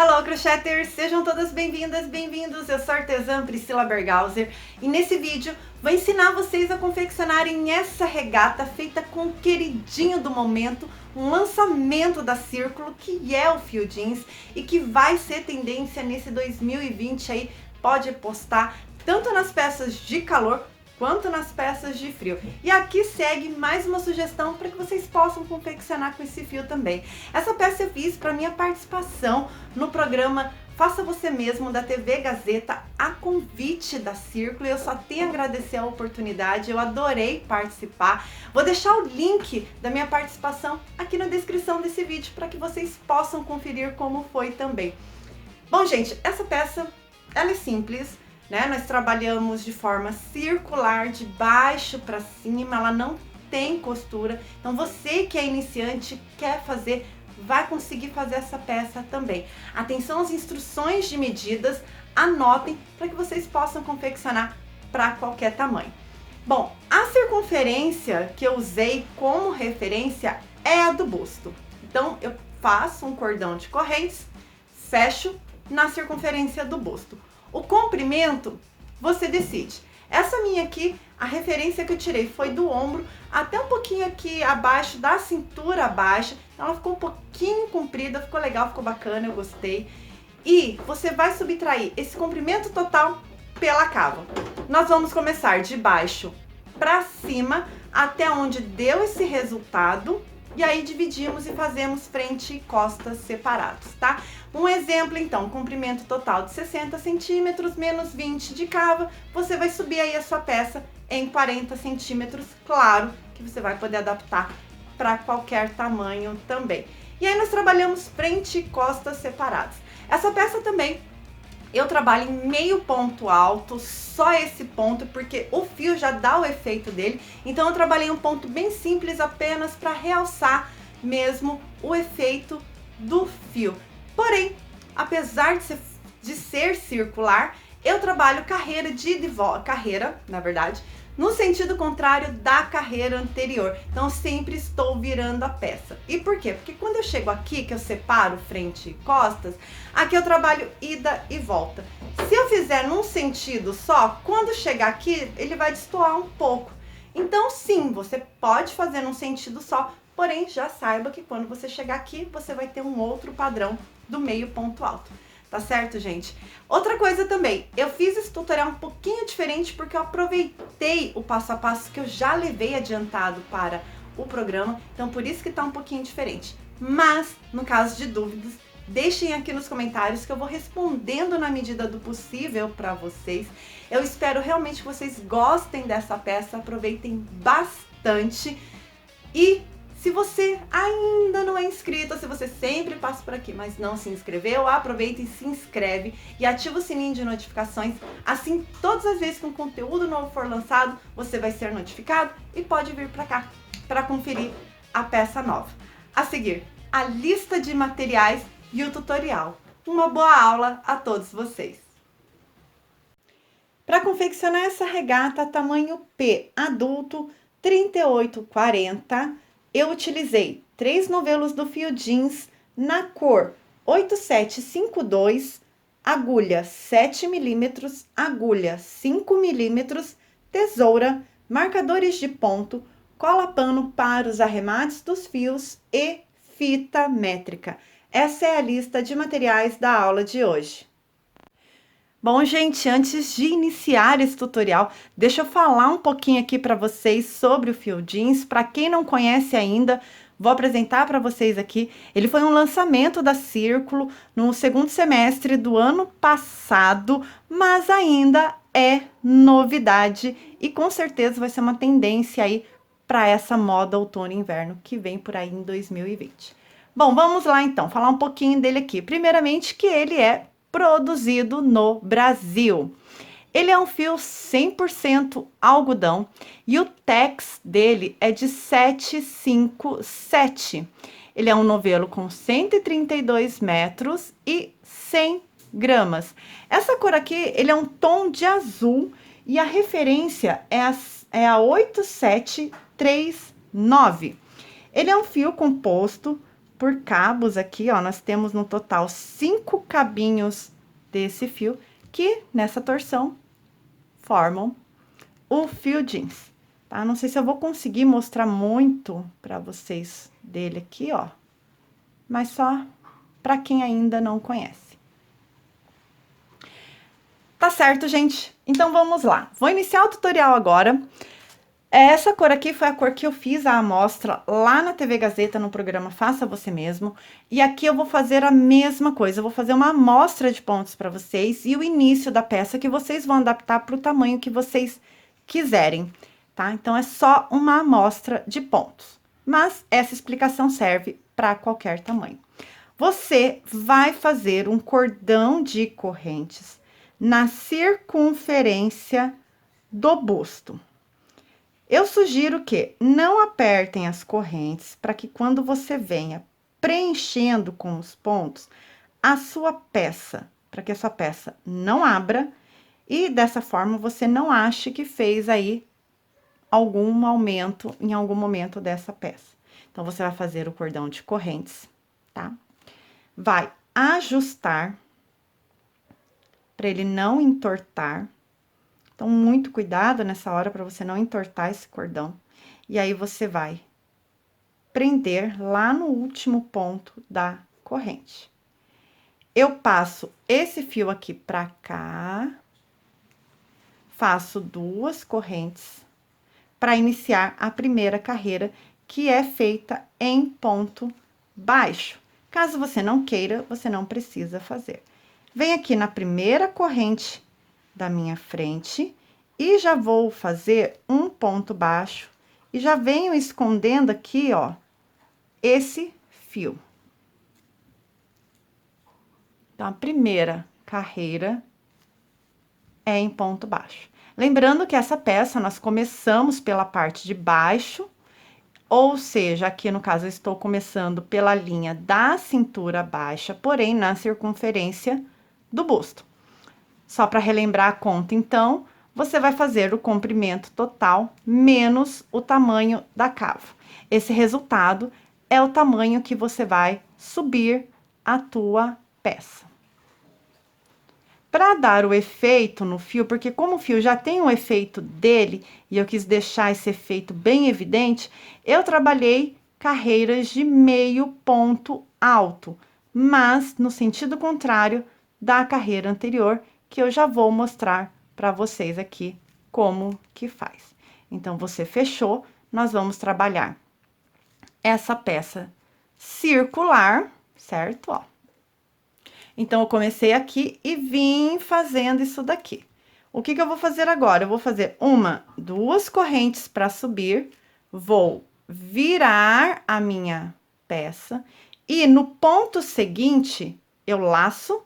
Hello, crocheters! Sejam todas bem-vindas, bem-vindos! Eu sou a artesã Priscila Bergauser e nesse vídeo vou ensinar vocês a confeccionarem essa regata feita com o queridinho do momento, um lançamento da Círculo, que é o fio jeans e que vai ser tendência nesse 2020 aí. Pode postar tanto nas peças de calor quanto nas peças de frio. E aqui segue mais uma sugestão para que vocês possam confeccionar com esse fio também. Essa peça eu fiz para minha participação no programa Faça Você Mesmo da TV Gazeta, a convite da Círculo. Eu só tenho a agradecer a oportunidade, eu adorei participar. Vou deixar o link da minha participação aqui na descrição desse vídeo para que vocês possam conferir como foi também. Bom, gente, essa peça ela é simples. Nós trabalhamos de forma circular, de baixo para cima, ela não tem costura. Então você que é iniciante, quer fazer, vai conseguir fazer essa peça também. Atenção às instruções de medidas, anotem para que vocês possam confeccionar para qualquer tamanho. Bom, a circunferência que eu usei como referência é a do busto. Então eu faço um cordão de correntes, fecho na circunferência do busto. O comprimento, você decide. Essa minha aqui, a referência que eu tirei foi do ombro até um pouquinho aqui abaixo, da cintura abaixo. Então ela ficou um pouquinho comprida, ficou legal, ficou bacana, eu gostei. E você vai subtrair esse comprimento total pela cava. Nós vamos começar de baixo para cima, até onde deu esse resultado. E aí dividimos e fazemos frente e costas separados, tá? Um exemplo, então, comprimento total de 60 centímetros menos 20 de cava, você vai subir aí a sua peça em 40 centímetros, claro que você vai poder adaptar para qualquer tamanho também. E aí nós trabalhamos frente e costas separados. Essa peça também eu trabalho em meio ponto alto, só esse ponto, porque o fio já dá o efeito dele. Então eu trabalhei um ponto bem simples apenas para realçar mesmo o efeito do fio. Porém, apesar de ser circular, eu trabalho carreira de ida e volta, carreira, na verdade, no sentido contrário da carreira anterior. Então, sempre estou virando a peça. E por quê? Porque quando eu chego aqui, que eu separo frente e costas, aqui eu trabalho ida e volta. Se eu fizer num sentido só, quando chegar aqui, ele vai destoar um pouco. Então, sim, você pode fazer num sentido só, porém, já saiba que quando você chegar aqui, você vai ter um outro padrão do meio ponto alto. Tá certo, gente? Outra coisa também, eu fiz esse tutorial um pouquinho diferente porque eu aproveitei o passo a passo que eu já levei adiantado para o programa, então por isso que tá um pouquinho diferente. Mas, no caso de dúvidas, deixem aqui nos comentários que eu vou respondendo na medida do possível para vocês. Eu espero realmente que vocês gostem dessa peça, aproveitem bastante. E se você ainda não é inscrito, se você sempre passa por aqui, mas não se inscreveu, aproveita e se inscreve e ativa o sininho de notificações. Assim, todas as vezes que um conteúdo novo for lançado, você vai ser notificado e pode vir para cá para conferir a peça nova. A seguir, a lista de materiais e o tutorial. Uma boa aula a todos vocês! Para confeccionar essa regata tamanho P adulto 38-40, eu utilizei 3 novelos do fio jeans na cor 8752, agulha 7 mm, agulha 5 mm, tesoura, marcadores de ponto, cola pano para os arremates dos fios e fita métrica. Essa é a lista de materiais da aula de hoje. Bom, gente, antes de iniciar esse tutorial, deixa eu falar um pouquinho aqui para vocês sobre o fio jeans. Para quem não conhece ainda, vou apresentar para vocês aqui. Ele foi um lançamento da Círculo no segundo semestre do ano passado, mas ainda é novidade e com certeza vai ser uma tendência aí para essa moda outono e inverno que vem por aí em 2020. Bom, vamos lá então, falar um pouquinho dele aqui. Primeiramente que ele é produzido no Brasil. Ele é um fio 100% algodão e o tex dele é de 757. Ele é um novelo com 132 metros e 100 gramas. Essa cor aqui, ele é um tom de azul e a referência é a 8739. Ele é um fio composto por cabos aqui, ó, nós temos no total 5 cabinhos desse fio, que nessa torção formam o fio jeans, tá? Não sei se eu vou conseguir mostrar muito pra vocês dele aqui, ó, mas só pra quem ainda não conhece. Tá certo, gente? Então, vamos lá. Vou iniciar o tutorial agora. Essa cor aqui foi a cor que eu fiz a amostra lá na TV Gazeta, no programa Faça Você Mesmo. E aqui eu vou fazer a mesma coisa, eu vou fazer uma amostra de pontos para vocês e o início da peça que vocês vão adaptar para o tamanho que vocês quiserem, tá? Então, é só uma amostra de pontos, mas essa explicação serve para qualquer tamanho. Você vai fazer um cordão de correntes na circunferência do busto. Eu sugiro que não apertem as correntes para que quando você venha preenchendo com os pontos a sua peça, para que a sua peça não abra e dessa forma você não ache que fez aí algum aumento em algum momento dessa peça. Então, você vai fazer o cordão de correntes, tá? Vai ajustar para ele não entortar. Então, muito cuidado nessa hora para você não entortar esse cordão. E aí, você vai prender lá no último ponto da corrente. Eu passo esse fio aqui pra cá, faço 2 correntes para iniciar a primeira carreira, que é feita em ponto baixo. Caso você não queira, você não precisa fazer. Vem aqui na primeira corrente da minha frente e já vou fazer um ponto baixo e já venho escondendo aqui, ó, esse fio. Então, a primeira carreira é em ponto baixo. Lembrando que essa peça nós começamos pela parte de baixo, ou seja, aqui no caso eu estou começando pela linha da cintura baixa, porém na circunferência do busto. Só para relembrar a conta, então, você vai fazer o comprimento total menos o tamanho da cava. Esse resultado é o tamanho que você vai subir a tua peça. Para dar o efeito no fio, porque como o fio já tem um efeito dele, e eu quis deixar esse efeito bem evidente, eu trabalhei carreiras de meio ponto alto, mas no sentido contrário da carreira anterior, que eu já vou mostrar para vocês aqui como que faz. Então, você fechou, nós vamos trabalhar essa peça circular, certo? Ó. Então, eu comecei aqui e vim fazendo isso daqui. O que que eu vou fazer agora? Eu vou fazer 1, 2 correntes para subir, vou virar a minha peça e no ponto seguinte, eu laço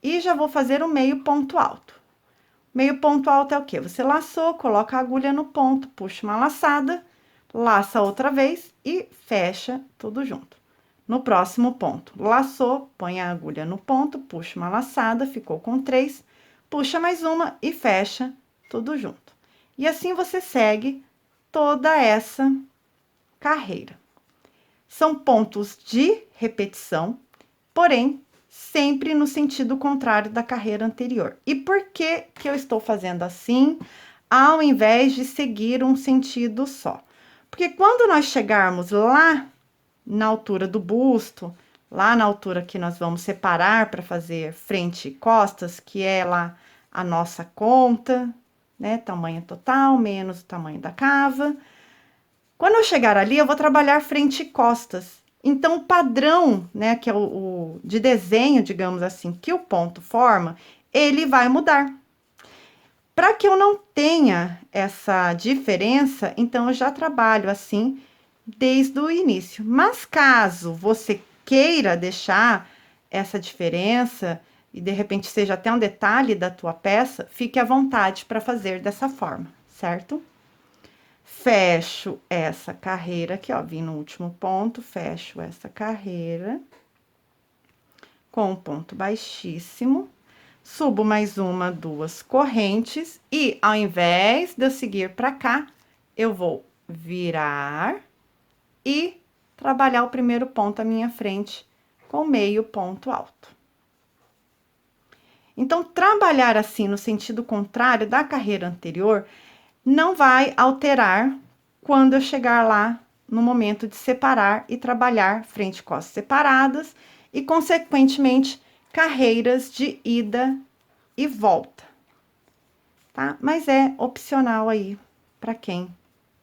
e já vou fazer o meio ponto alto. Meio ponto alto é o quê? Você laçou, coloca a agulha no ponto, puxa uma laçada, laça outra vez e fecha tudo junto. No próximo ponto, laçou, põe a agulha no ponto, puxa uma laçada, ficou com 3, puxa mais uma e fecha tudo junto. E assim você segue toda essa carreira. São pontos de repetição, porém, sempre no sentido contrário da carreira anterior. E por que que eu estou fazendo assim, ao invés de seguir um sentido só? Porque quando nós chegarmos lá na altura do busto, lá na altura que nós vamos separar para fazer frente e costas, que é lá a nossa conta, né? Tamanho total menos o tamanho da cava. Quando eu chegar ali, eu vou trabalhar frente e costas. Então, o padrão, né, que é o de desenho, digamos assim, que o ponto forma, ele vai mudar. Para que eu não tenha essa diferença, então, eu já trabalho assim desde o início. Mas caso você queira deixar essa diferença e de repente seja até um detalhe da tua peça, fique à vontade para fazer dessa forma, certo? Fecho essa carreira aqui, ó, vim no último ponto, fecho essa carreira com um ponto baixíssimo, subo mais 1, 2 correntes e ao invés de eu seguir para cá, eu vou virar e trabalhar o primeiro ponto à minha frente com meio ponto alto. Então, trabalhar assim no sentido contrário da carreira anterior não vai alterar quando eu chegar lá no momento de separar e trabalhar frente e costas separadas e, consequentemente, carreiras de ida e volta, tá? Mas é opcional aí para quem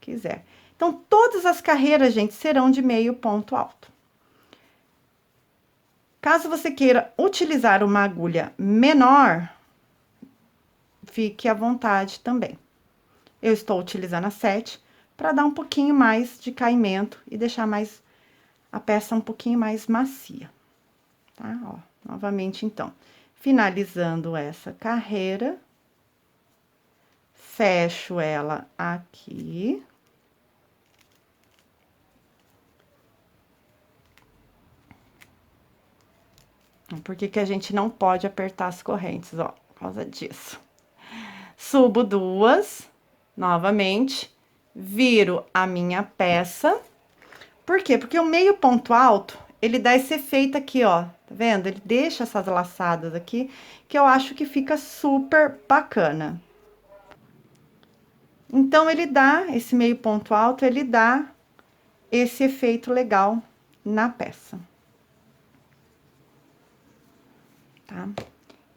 quiser. Então, todas as carreiras, gente, serão de meio ponto alto. Caso você queira utilizar uma agulha menor, fique à vontade também. Eu estou utilizando a 7 para dar um pouquinho mais de caimento e deixar mais a peça um pouquinho mais macia, tá? Ó, novamente, então, finalizando essa carreira, fecho ela aqui. Por que que a gente não pode apertar as correntes, ó, por causa disso. Subo duas, novamente, viro a minha peça. Por quê? Porque o meio ponto alto, ele dá esse efeito aqui, ó, tá vendo? Ele deixa essas laçadas aqui, que eu acho que fica super bacana. Então, ele dá, esse meio ponto alto, ele dá esse efeito legal na peça. Tá?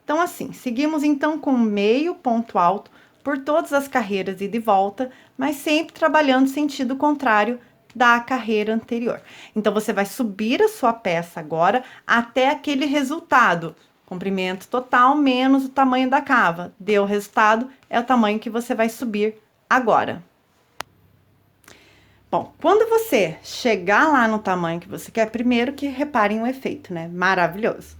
Então, assim, seguimos então com meio ponto alto por todas as carreiras e de volta, mas sempre trabalhando sentido contrário da carreira anterior. Então, você vai subir a sua peça agora até aquele resultado, comprimento total menos o tamanho da cava. Deu o resultado, é o tamanho que você vai subir agora. Bom, quando você chegar lá no tamanho que você quer, primeiro que reparem o efeito, né? Maravilhoso.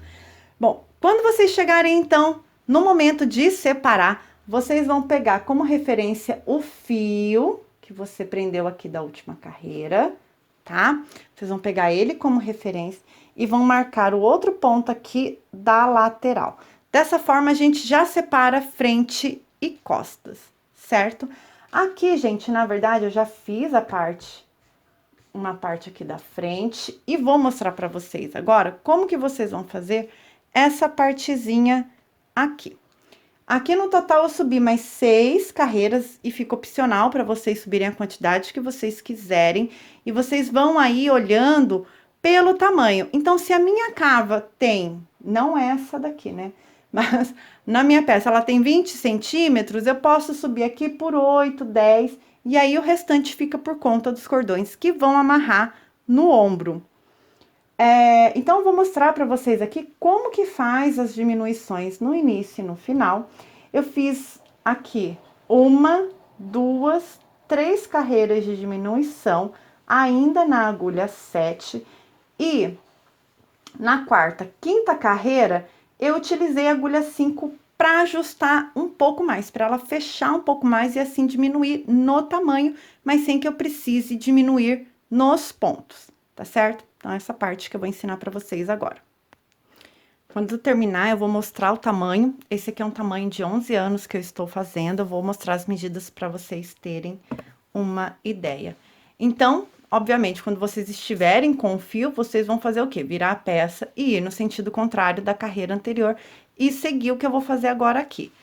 Bom, quando vocês chegarem, então, no momento de separar, vocês vão pegar como referência o fio que você prendeu aqui da última carreira, tá? Vocês vão pegar ele como referência e vão marcar o outro ponto aqui da lateral. Dessa forma, a gente já separa frente e costas, certo? Aqui, gente, na verdade, eu já fiz uma parte aqui da frente e vou mostrar pra vocês agora como que vocês vão fazer essa partezinha aqui. Aqui no total eu subi mais 6 carreiras e fica opcional para vocês subirem a quantidade que vocês quiserem. E vocês vão aí olhando pelo tamanho. Então, se a minha cava tem, não é essa daqui, né? Mas na minha peça ela tem 20 centímetros, eu posso subir aqui por 8, 10. E aí o restante fica por conta dos cordões que vão amarrar no ombro. Então, eu vou mostrar para vocês aqui como que faz as diminuições no início e no final. Eu fiz aqui 1, 2, 3 carreiras de diminuição, ainda na agulha 7. E na quarta, quinta carreira, eu utilizei a agulha 5 para ajustar um pouco mais, para ela fechar um pouco mais e assim diminuir no tamanho, mas sem que eu precise diminuir nos pontos, tá certo? Então, essa parte que eu vou ensinar para vocês agora. Quando eu terminar, eu vou mostrar o tamanho. Esse aqui é um tamanho de 11 anos que eu estou fazendo. Eu vou mostrar as medidas para vocês terem uma ideia. Então, obviamente, quando vocês estiverem com o fio, vocês vão fazer o quê? Virar a peça e ir no sentido contrário da carreira anterior e seguir o que eu vou fazer agora aqui.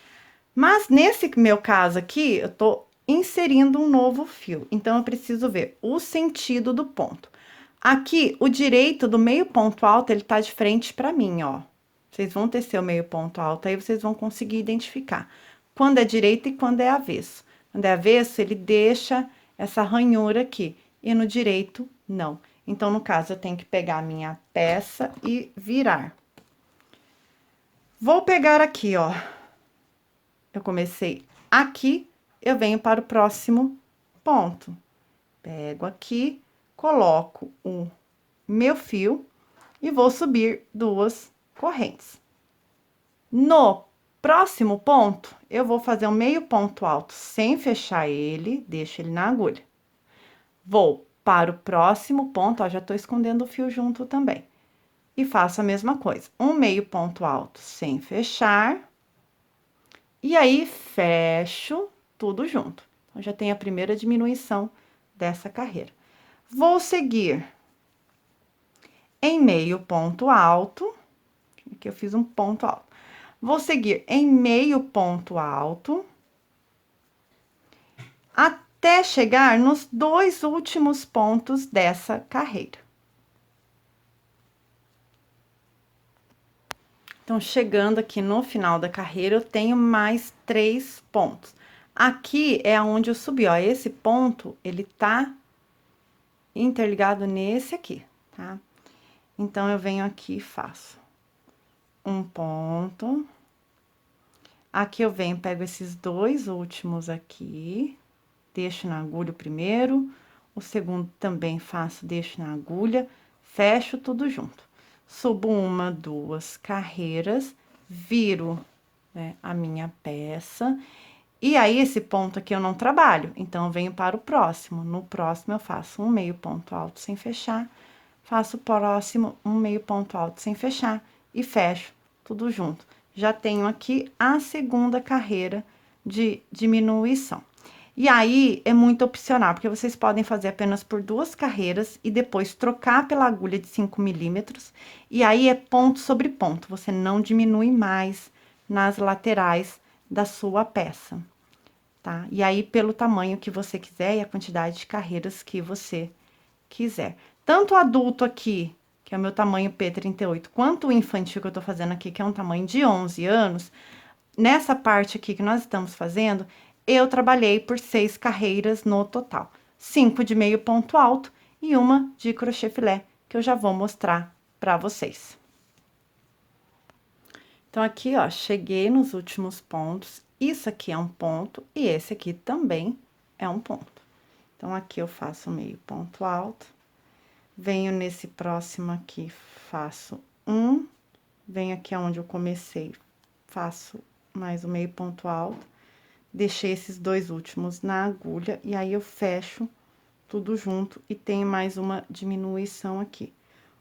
Mas, nesse meu caso aqui, eu tô inserindo um novo fio. Então, eu preciso ver o sentido do ponto. Aqui, o direito do meio ponto alto, ele tá de frente para mim, ó. Vocês vão tecer o meio ponto alto, aí vocês vão conseguir identificar quando é direito e quando é avesso. Quando é avesso, ele deixa essa ranhura aqui, e no direito, não. Então, no caso, eu tenho que pegar a minha peça e virar. Vou pegar aqui, ó. Eu comecei aqui, eu venho para o próximo ponto. Pego aqui, coloco o meu fio e vou subir 2 correntes. No próximo ponto, eu vou fazer um meio ponto alto sem fechar ele, deixo ele na agulha. Vou para o próximo ponto, ó, já tô escondendo o fio junto também. E faço a mesma coisa, um meio ponto alto sem fechar. E aí, fecho tudo junto. Então, já tem a primeira diminuição dessa carreira. Vou seguir em meio ponto alto, aqui eu fiz um ponto alto. Vou seguir em meio ponto alto, até chegar nos 2 últimos pontos dessa carreira. Então, chegando aqui no final da carreira, eu tenho mais 3 pontos. Aqui é onde eu subi, ó, esse ponto, ele tá interligado nesse aqui, tá? Então, eu venho aqui e faço um ponto. Aqui eu venho, pego esses 2 últimos aqui, deixo na agulha o primeiro, o segundo também faço, deixo na agulha, fecho tudo junto. Subo 1, 2 carreiras, viro, né, a minha peça, e aí esse ponto aqui eu não trabalho, então eu venho para o próximo. No próximo eu faço um meio ponto alto sem fechar, faço o próximo um meio ponto alto sem fechar e fecho tudo junto. Já tenho aqui a segunda carreira de diminuição. E aí, é muito opcional, porque vocês podem fazer apenas por 2 carreiras e depois trocar pela agulha de 5 milímetros. E aí, é ponto sobre ponto, você não diminui mais nas laterais da sua peça, tá? E aí, pelo tamanho que você quiser e a quantidade de carreiras que você quiser. Tanto o adulto aqui, que é o meu tamanho P38, quanto o infantil que eu tô fazendo aqui, que é um tamanho de 11 anos, nessa parte aqui que nós estamos fazendo, eu trabalhei por 6 carreiras no total. 5 de meio ponto alto e 1 de crochê filé, que eu já vou mostrar pra vocês. Então, aqui, ó, cheguei nos últimos pontos. Isso aqui é um ponto e esse aqui também é um ponto. Então, aqui eu faço meio ponto alto. Venho nesse próximo aqui, faço um. Venho aqui onde eu comecei, faço mais um meio ponto alto. Deixei esses 2 últimos na agulha, e aí eu fecho tudo junto e tenho mais uma diminuição aqui.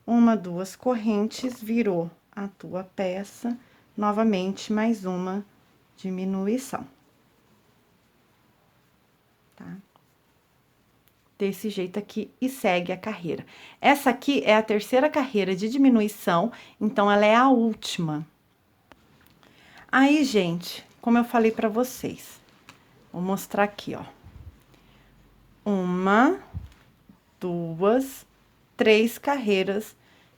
1, 2 correntes, virou a tua peça, novamente mais uma diminuição. Tá? Desse jeito aqui e segue a carreira. Essa aqui é a terceira carreira de diminuição, então ela é a última. Aí, gente, como eu falei pra vocês, vou mostrar aqui, ó. 1, 2, 3 carreiras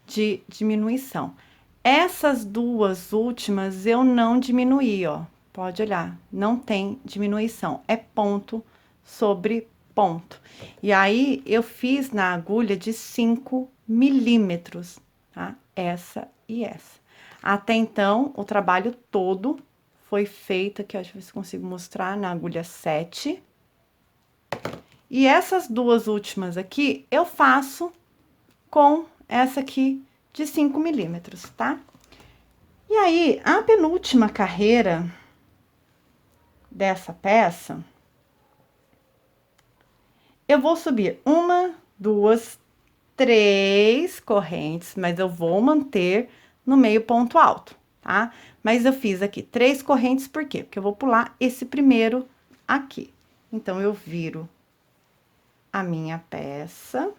de diminuição. Essas 2 últimas eu não diminuí, ó. Pode olhar, não tem diminuição, é ponto sobre ponto. E aí, eu fiz na agulha de 5 milímetros, tá? Essa e essa. Até então, o trabalho todo foi feito aqui, ó, deixa eu ver se consigo mostrar, na agulha 7. E essas 2 últimas aqui, eu faço com essa aqui de 5 milímetros, tá? E aí, a penúltima carreira dessa peça, eu vou subir 1, 2, 3 correntes, mas eu vou manter no meio ponto alto, tá? Mas eu fiz aqui 3 correntes, por quê? Porque eu vou pular esse primeiro aqui. Então, eu viro a minha peça,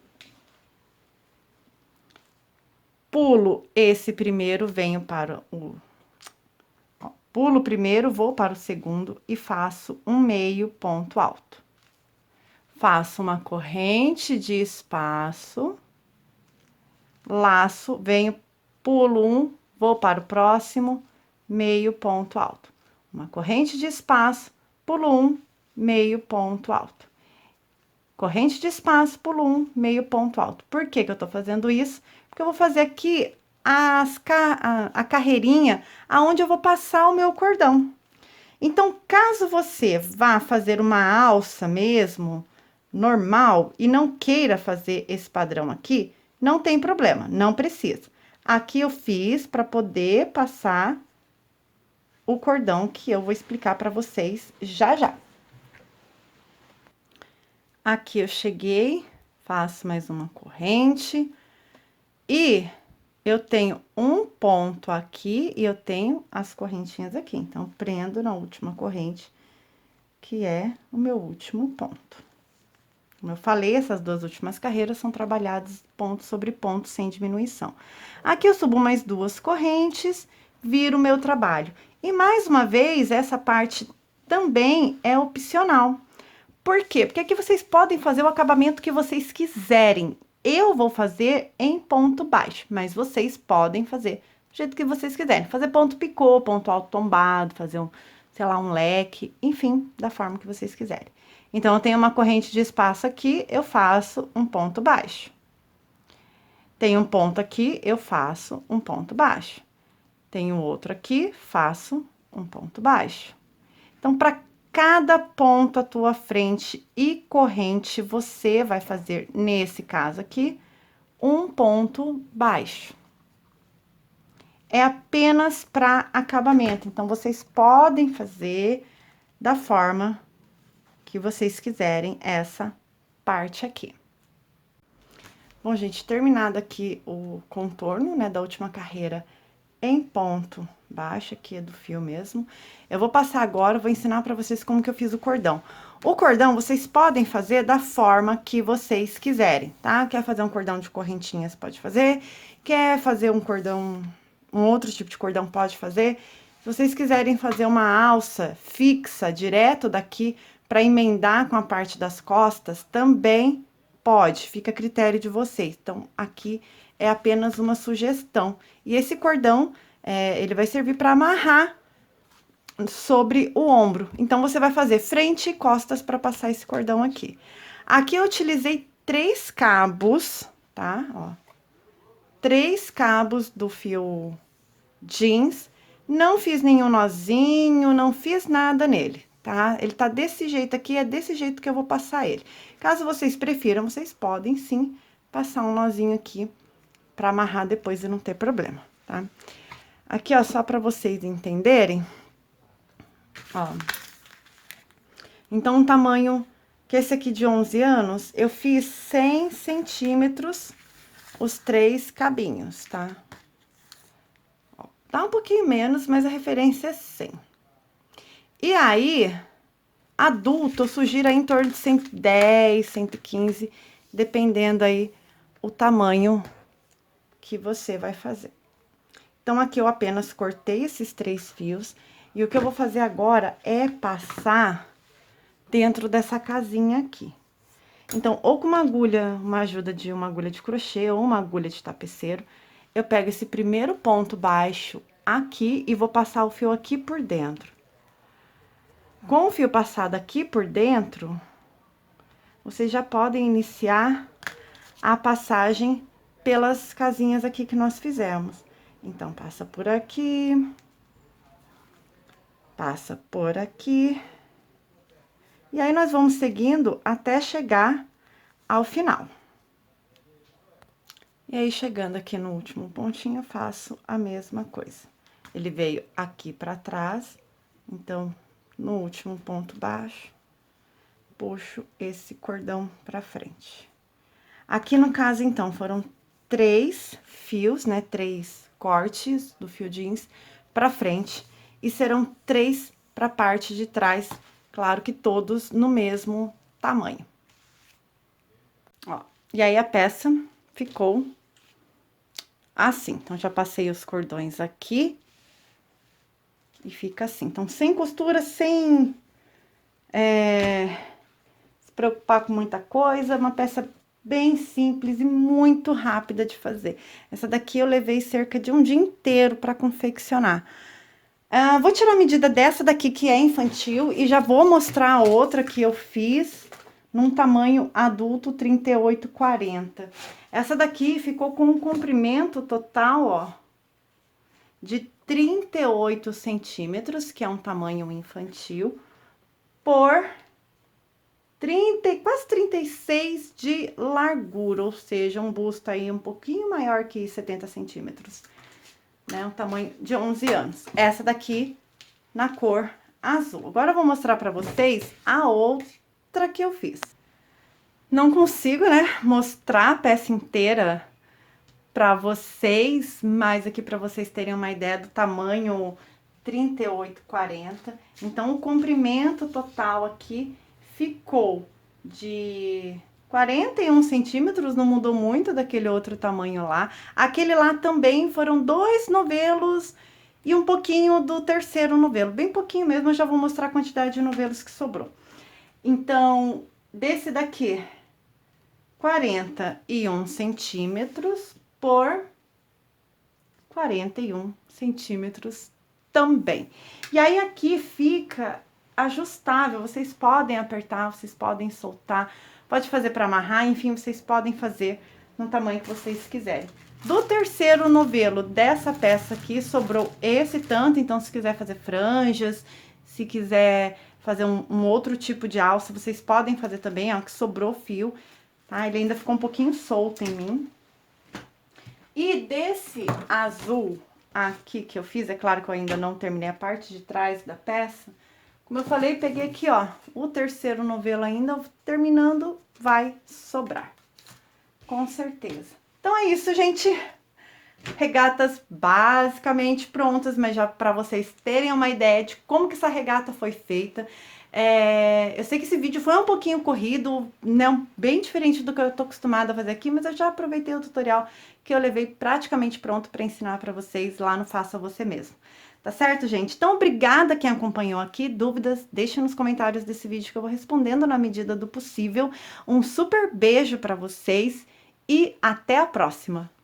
pulo esse primeiro, venho para o... Ó, pulo o primeiro, vou para o segundo e faço um meio ponto alto. Faço uma corrente de espaço, laço, venho, pulo um, vou para o próximo, meio ponto alto. Uma corrente de espaço, pulo um, meio ponto alto. Corrente de espaço, pulo um, meio ponto alto. Por que que eu tô fazendo isso? Porque eu vou fazer aqui a carreirinha aonde eu vou passar o meu cordão. Então, caso você vá fazer uma alça mesmo, normal, e não queira fazer esse padrão aqui, não tem problema, não precisa. Aqui eu fiz para poder passar o cordão que eu vou explicar para vocês já já. Aqui eu cheguei, faço mais uma corrente e eu tenho um ponto aqui e eu tenho as correntinhas aqui. Então, prendo na última corrente, que é o meu último ponto. Como eu falei, essas duas últimas carreiras são trabalhadas ponto sobre ponto, sem diminuição. Aqui eu subo mais 2 correntes, viro o meu trabalho. E mais uma vez, essa parte também é opcional. Por quê? Porque aqui vocês podem fazer o acabamento que vocês quiserem. Eu vou fazer em ponto baixo, mas vocês podem fazer do jeito que vocês quiserem. Fazer ponto picô, ponto alto tombado, fazer um, sei lá, um leque, enfim, da forma que vocês quiserem. Então, eu tenho uma corrente de espaço aqui, eu faço um ponto baixo. Tem um ponto aqui, eu faço um ponto baixo. Tenho outro aqui, faço um ponto baixo. Então, para cada ponto à tua frente e corrente, você vai fazer, nesse caso aqui, um ponto baixo. É apenas para acabamento, então, vocês podem fazer da forma que vocês quiserem essa parte aqui. Bom, gente, terminado aqui o contorno, né, da última carreira em ponto baixo, aqui é do fio mesmo. Eu vou passar agora, vou ensinar pra vocês como que eu fiz o cordão. O cordão, vocês podem fazer da forma que vocês quiserem, tá? Quer fazer um cordão de correntinhas, pode fazer. Quer fazer um cordão, um outro tipo de cordão, pode fazer. Se vocês quiserem fazer uma alça fixa, direto daqui, pra emendar com a parte das costas, também pode, fica a critério de vocês. Então, aqui é apenas uma sugestão. E esse cordão, ele vai servir para amarrar sobre o ombro. Então, você vai fazer frente e costas para passar esse cordão aqui. Aqui eu utilizei 3 cabos, tá? Ó, 3 cabos do fio jeans. Não fiz nenhum nozinho, não fiz nada nele, tá? Ele tá desse jeito aqui, é desse jeito que eu vou passar ele. Caso vocês prefiram, vocês podem sim passar um nozinho aqui pra amarrar depois e não ter problema, tá? Aqui, ó, só pra vocês entenderem, ó. Então, um tamanho que esse aqui de 11 anos, eu fiz 100 centímetros os 3 cabinhos, tá? Dá um pouquinho menos, mas a referência é 100. E aí, adulto, eu sugiro aí em torno de 110, 115, dependendo aí o tamanho que você vai fazer. Então, aqui eu apenas cortei esses 3 fios, e o que eu vou fazer agora é passar dentro dessa casinha aqui. Então, ou com uma agulha, uma ajuda de uma agulha de crochê, ou uma agulha de tapeceiro, eu pego esse primeiro ponto baixo aqui e vou passar o fio aqui por dentro. Com o fio passado aqui por dentro, vocês já podem iniciar a passagem pelas casinhas aqui que nós fizemos. Então, passa por aqui, passa por aqui, e aí nós vamos seguindo até chegar ao final. E aí, chegando aqui no último pontinho, eu faço a mesma coisa. Ele veio aqui pra trás, então, no último ponto baixo, puxo esse cordão pra frente. Aqui, no caso, então, foram 3 fios, né, 3 cortes do fio jeans pra frente, e serão 3 pra parte de trás, claro que todos no mesmo tamanho. Ó, e aí, a peça ficou assim. Então, já passei os cordões aqui. E fica assim. Então, sem costura, sem se preocupar com muita coisa. Uma peça bem simples e muito rápida de fazer. Essa daqui eu levei cerca de um dia inteiro para confeccionar. Vou tirar a medida dessa daqui, que é infantil, e já vou mostrar a outra que eu fiz num tamanho adulto, 38/40. Essa daqui ficou com um comprimento total, ó, de 38 centímetros, que é um tamanho infantil, por 30, quase 36 de largura, ou seja, um busto aí um pouquinho maior que 70 centímetros, né? Um tamanho de 11 anos. Essa daqui na cor azul. Agora eu vou mostrar pra vocês a outra que eu fiz. Não consigo, né, mostrar a peça inteira pra vocês, mas aqui pra vocês terem uma ideia do tamanho 38/40. Então, o comprimento total aqui ficou de 41 centímetros, não mudou muito daquele outro tamanho lá. Aquele lá também foram 2 novelos e um pouquinho do terceiro novelo, bem pouquinho mesmo, eu já vou mostrar a quantidade de novelos que sobrou. Então, desse daqui, 41 centímetros por 41 centímetros também. E aí aqui fica ajustável, vocês podem apertar, vocês podem soltar, pode fazer para amarrar, enfim, vocês podem fazer no tamanho que vocês quiserem. Do terceiro novelo dessa peça aqui, sobrou esse tanto, então se quiser fazer franjas, se quiser fazer um outro tipo de alça, vocês podem fazer também, ó, que sobrou fio, tá? Ele ainda ficou um pouquinho solto em mim. E desse azul aqui que eu fiz, é claro que eu ainda não terminei a parte de trás da peça, como eu falei, peguei aqui, ó, o terceiro novelo ainda, terminando, vai sobrar, com certeza. Então é isso, gente, regatas basicamente prontas, mas já para vocês terem uma ideia de como que essa regata foi feita. Eu sei que esse vídeo foi um pouquinho corrido, né, bem diferente do que eu tô acostumada a fazer aqui, mas eu já aproveitei o tutorial que eu levei praticamente pronto para ensinar para vocês lá no Faça Você Mesmo. Tá certo, gente? Então, obrigada quem acompanhou aqui. Dúvidas, deixem nos comentários desse vídeo que eu vou respondendo na medida do possível. Um super beijo para vocês e até a próxima!